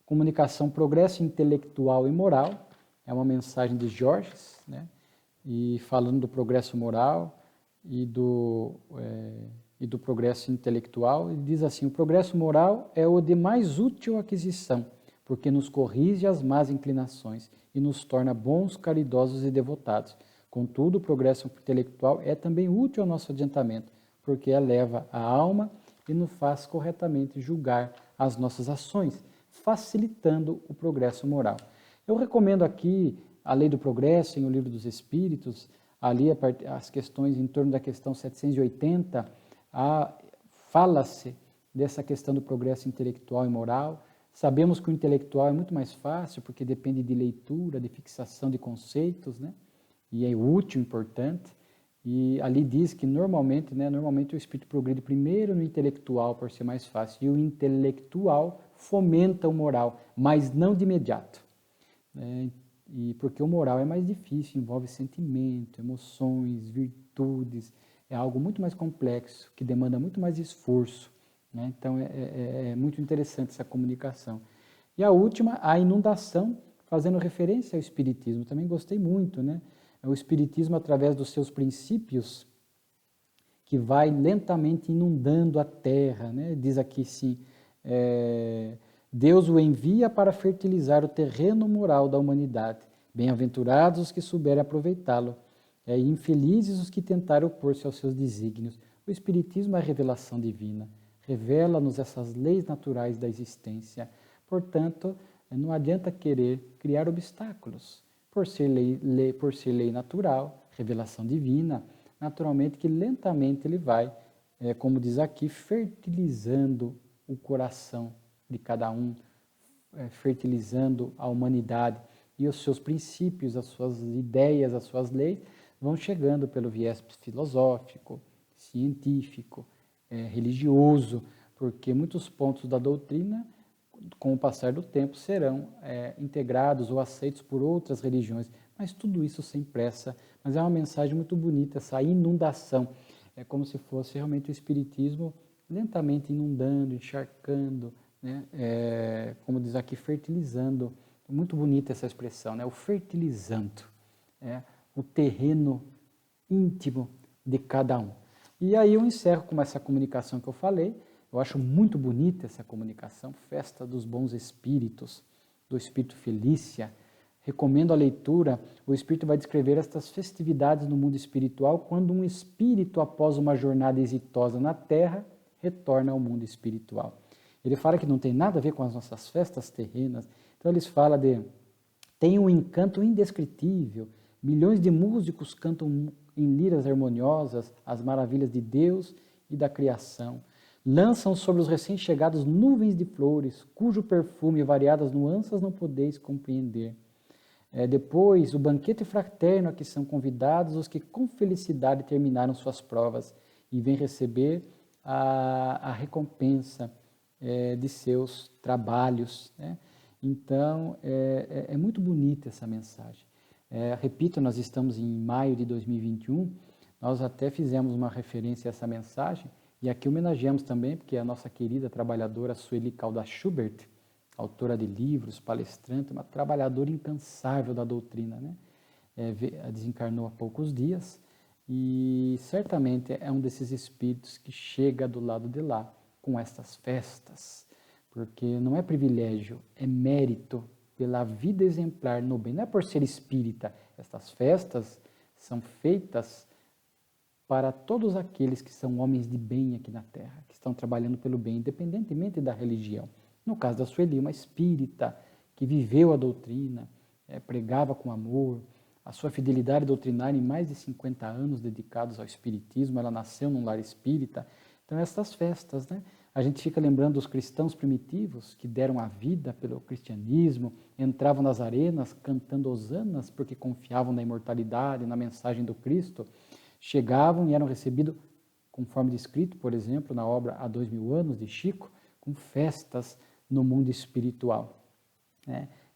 Comunicação progresso intelectual e moral, é uma mensagem de Georges, né? E falando do progresso moral e do progresso intelectual, ele diz assim, o progresso moral é o de mais útil aquisição, porque nos corrige as más inclinações e nos torna bons, caridosos e devotados. Contudo, o progresso intelectual é também útil ao nosso adiantamento, porque eleva a alma e nos faz corretamente julgar as nossas ações, facilitando o progresso moral. Eu recomendo aqui a Lei do Progresso, em O Livro dos Espíritos, ali as questões em torno da questão 780, fala-se dessa questão do progresso intelectual e moral. Sabemos que o intelectual é muito mais fácil, porque depende de leitura, de fixação de conceitos, né? E é útil, importante. E ali diz que normalmente o espírito progride primeiro no intelectual, por ser mais fácil, e o intelectual fomenta o moral, mas não de imediato. E porque o moral é mais difícil, envolve sentimento, emoções, virtudes, é algo muito mais complexo, que demanda muito mais esforço. Então é muito interessante essa comunicação. E a última, a inundação, fazendo referência ao Espiritismo. Também gostei muito, O Espiritismo, através dos seus princípios, que vai lentamente inundando a terra, Diz aqui sim, Deus o envia para fertilizar o terreno moral da humanidade. Bem-aventurados os que souberem aproveitá-lo, e infelizes os que tentaram opor-se aos seus desígnios. O Espiritismo é a revelação divina, revela-nos essas leis naturais da existência. Portanto, não adianta querer criar obstáculos. Por ser lei natural, revelação divina, naturalmente que lentamente ele vai, como diz aqui, fertilizando o coração de cada um, fertilizando a humanidade, e os seus princípios, as suas ideias, as suas leis vão chegando pelo viés filosófico, científico, religioso, porque muitos pontos da doutrina, com o passar do tempo, serão integrados ou aceitos por outras religiões, mas tudo isso sem pressa. Mas é uma mensagem muito bonita, essa inundação. É como se fosse realmente o Espiritismo lentamente inundando, encharcando, como diz aqui, fertilizando. Muito bonita essa expressão, o fertilizando, o terreno íntimo de cada um. E aí eu encerro com essa comunicação que eu falei. Eu acho muito bonita essa comunicação, Festa dos Bons Espíritos, do Espírito Felícia. Recomendo a leitura. O Espírito vai descrever estas festividades no mundo espiritual quando um espírito, após uma jornada exitosa na Terra, retorna ao mundo espiritual. Ele fala que não tem nada a ver com as nossas festas terrenas. Então eles falam tem um encanto indescritível. Milhões de músicos cantam em liras harmoniosas as maravilhas de Deus e da criação. Lançam sobre os recém-chegados nuvens de flores, cujo perfume e variadas nuances não podeis compreender. Depois, o banquete fraterno a que são convidados os que com felicidade terminaram suas provas e vêm receber a recompensa de seus trabalhos. Então, é muito bonita essa mensagem. Repito, nós estamos em maio de 2021, nós até fizemos uma referência a essa mensagem, e aqui homenageamos também, porque a nossa querida trabalhadora Sueli Caldas Schubert, autora de livros, palestrante, uma trabalhadora incansável da doutrina, desencarnou há poucos dias, e certamente é um desses espíritos que chega do lado de lá com estas festas, porque não é privilégio, é mérito pela vida exemplar no bem, não é por ser espírita. Estas festas são feitas para todos aqueles que são homens de bem aqui na Terra, que estão trabalhando pelo bem, independentemente da religião. No caso da Sueli, uma espírita que viveu a doutrina, pregava com amor, a sua fidelidade doutrinária em mais de 50 anos dedicados ao espiritismo, ela nasceu num lar espírita. Então, essas festas, a gente fica lembrando dos cristãos primitivos que deram a vida pelo cristianismo, entravam nas arenas cantando hosanas porque confiavam na imortalidade, na mensagem do Cristo, chegavam e eram recebidos, conforme descrito, por exemplo, na obra Há 2000 anos, de Chico, com festas no mundo espiritual.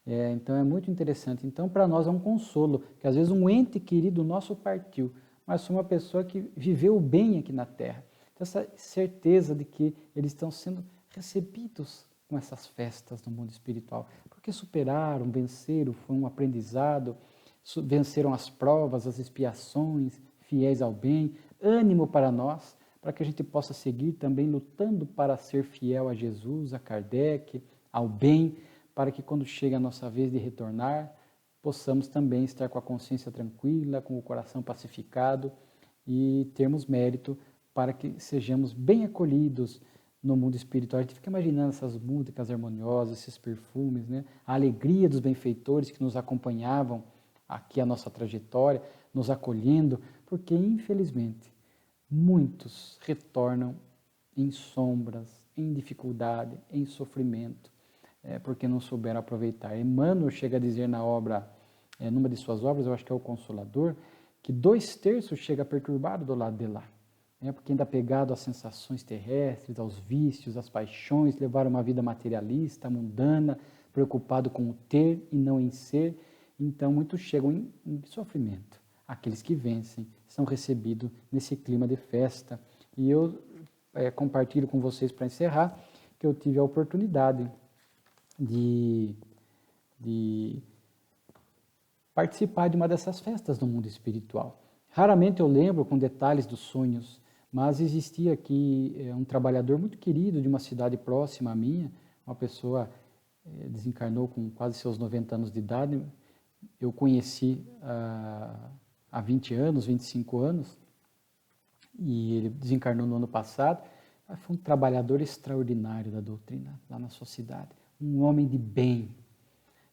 Então é muito interessante. Então, para nós é um consolo, que às vezes um ente querido nosso partiu, mas foi uma pessoa que viveu bem aqui na Terra. Então, essa certeza de que eles estão sendo recebidos com essas festas no mundo espiritual, porque superaram, venceram, foi um aprendizado, venceram as provas, as expiações, fiéis ao bem, ânimo para nós, para que a gente possa seguir também lutando para ser fiel a Jesus, a Kardec, ao bem, para que quando chegue a nossa vez de retornar, possamos também estar com a consciência tranquila, com o coração pacificado e termos mérito para que sejamos bem acolhidos no mundo espiritual. A gente fica imaginando essas músicas harmoniosas, esses perfumes, a alegria dos benfeitores que nos acompanhavam aqui a nossa trajetória, nos acolhendo, porque infelizmente muitos retornam em sombras, em dificuldade, em sofrimento, porque não souberam aproveitar. Emmanuel chega a dizer na obra, numa de suas obras, eu acho que é o Consolador, que 2/3 chega perturbado do lado de lá. Porque ainda pegado às sensações terrestres, aos vícios, às paixões, levaram uma vida materialista, mundana, preocupado com o ter e não em ser. Então, muitos chegam em sofrimento. Aqueles que vencem são recebidos nesse clima de festa. E eu compartilho com vocês, para encerrar, que eu tive a oportunidade de participar de uma dessas festas no mundo espiritual. Raramente eu lembro com detalhes dos sonhos, mas existia aqui um trabalhador muito querido de uma cidade próxima à minha, uma pessoa desencarnou com quase seus 90 anos de idade. Eu conheci há 20 anos, 25 anos, e ele desencarnou no ano passado. Foi um trabalhador extraordinário da doutrina lá na sua cidade, um homem de bem,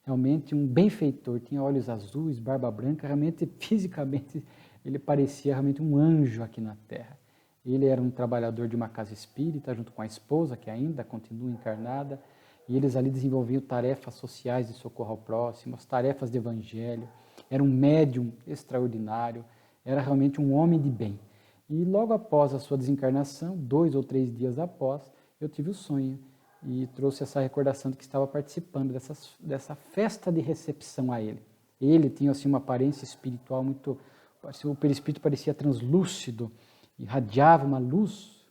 realmente um benfeitor, tinha olhos azuis, barba branca, realmente fisicamente ele parecia realmente um anjo aqui na Terra. Ele era um trabalhador de uma casa espírita, junto com a esposa, que ainda continua encarnada, e eles ali desenvolviam tarefas sociais de socorro ao próximo, as tarefas de evangelho. Era um médium extraordinário, era realmente um homem de bem. E logo após a sua desencarnação, 2 ou 3 dias após, eu tive o sonho e trouxe essa recordação de que estava participando dessa festa de recepção a ele. Ele tinha assim uma aparência espiritual muito... O perispírito parecia translúcido, irradiava uma luz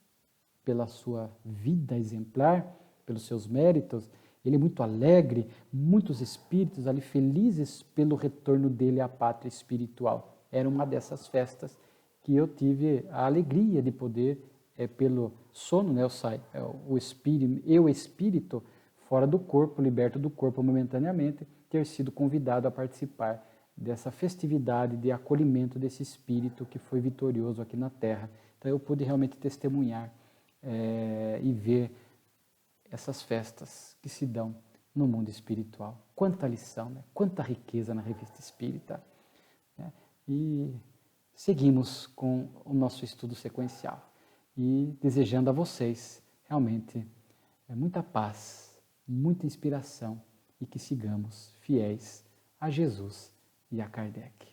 pela sua vida exemplar, pelos seus méritos. Ele muito alegre, muitos espíritos ali felizes pelo retorno dele à pátria espiritual. Era uma dessas festas que eu tive a alegria de poder, pelo sono, né, o espírito, fora do corpo, liberto do corpo momentaneamente, ter sido convidado a participar dessa festividade de acolhimento desse espírito que foi vitorioso aqui na Terra. Então eu pude realmente testemunhar e ver essas festas que se dão no mundo espiritual. Quanta lição, né? Quanta riqueza na Revista Espírita. Né? E seguimos com o nosso estudo sequencial e desejando a vocês realmente muita paz, muita inspiração e que sigamos fiéis a Jesus e a Kardec.